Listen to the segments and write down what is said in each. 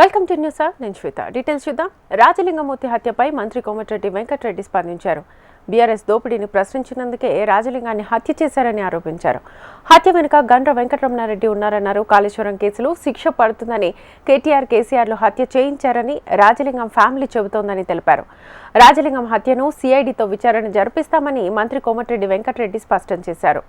Welcome to news sir. నేను శ్వేత. Details చూద్దాం. రాజలింగమూర్తి హత్యపై మంత్రి కోమటిరెడ్డి వెంకటరెడ్డి స్పందించారు. బీఆర్ఎస్ దోపిడీని ప్రశ్నించినందుకే రాజలింగాన్ని హత్య చేశారని ఆరోపించారు. హత్య వెనుక గండ్ర వెంకటరమణారెడ్డి ఉన్నారన్నారు. కాళేశ్వరం కేసులో శిక్ష పడుతుందని కేసీఆర్లు హత్య చేయించారని రాజలింగం ఫ్యామిలీ చెబుతోందని తెలిపారు. రాజలింగం హత్యను సిఐడితో విచారణ జరిపిస్తామని మంత్రి కోమటిరెడ్డి వెంకటరెడ్డి స్పష్టం చేశారు.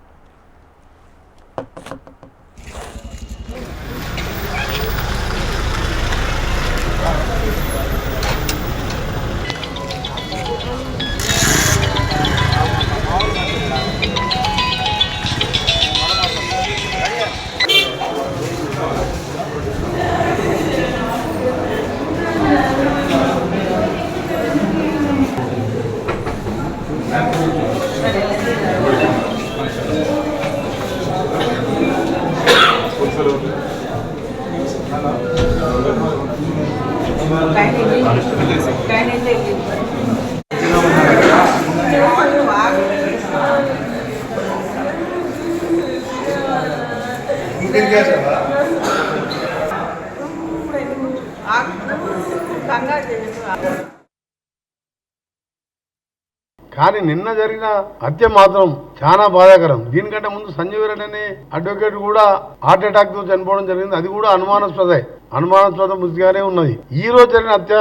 కానీ నిన్న జరిగిన హత్య మాత్రం చాలా బాధాకరం. దీనికంటే ముందు సంజీవ్ రెడ్డి అనే అడ్వకేట్ కూడా హార్ట్ అటాక్ తో చనిపోవడం జరిగింది. అది కూడా అనుమానాస్పదంగానే ఉన్నది. ఈ రోజు జరిగిన హత్య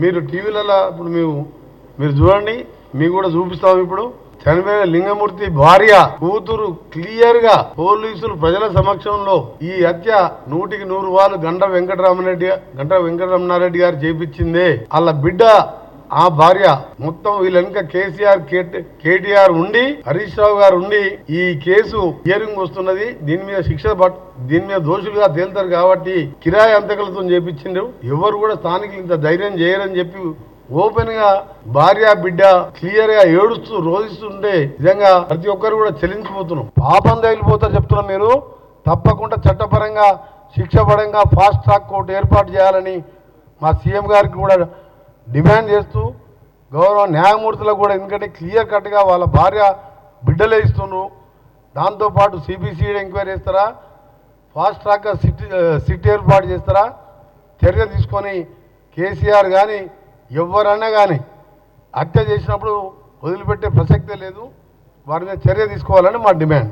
మీరు టీవీలలో ఇప్పుడు మీరు చూడండి, మీకు కూడా చూపిస్తాం. ఇప్పుడు చనిపోయిన లింగమూర్తి భార్య కూతురు క్లియర్ గా పోలీసులు ప్రజల సమక్షంలో ఈ హత్య 100% గండ్ర వెంకటరమణారెడ్డి గారు చేపించిందే. వాళ్ళ బిడ్డ ఆ భార్య మొత్తం వీళ్ళ వెనుక కేటీఆర్ ఉండి హరీష్ రావు గారు ఉండి ఈ కేసు హియరింగ్ వస్తున్నది. దీని మీద దోషులుగా తేలుతారు కాబట్టి కిరాయి అంతకులతో చేపించిండ్రు. ఎవరు కూడా స్థానికులు ఇంత ధైర్యం చేయరని చెప్పి ఓపెన్ గా భార్య బిడ్డ క్లియర్ గా ఏడుస్తూ రోధిస్తుంటే నిజంగా ప్రతి ఒక్కరు కూడా చెల్లించిపోతున్నాం. పాపం తగిలిపోతారు చెప్తున్నాం. మీరు తప్పకుండా చట్టపరంగా శిక్ష పరంగా ఫాస్ట్ ట్రాక్ కోర్టు ఏర్పాటు చేయాలని మా సీఎం గారికి కూడా డిమాండ్ చేస్తూ గౌరవ న్యాయమూర్తులకు కూడా, ఎందుకంటే క్లియర్ కట్గా వాళ్ళ భార్య బిడ్డలే ఇస్తున్నారు. దాంతోపాటు సిబిసిఐడి ఎంక్వైరీ చేస్తారా, ఫాస్ట్ ట్రాక్గా సిట్ ఏర్పాటు చేస్తారా, చర్య తీసుకొని కేసీఆర్ కానీ ఎవరన్నా కానీ హత్య చేసినప్పుడు వదిలిపెట్టే ప్రసక్తే లేదు. వారి మీద చర్య తీసుకోవాలని మా డిమాండ్.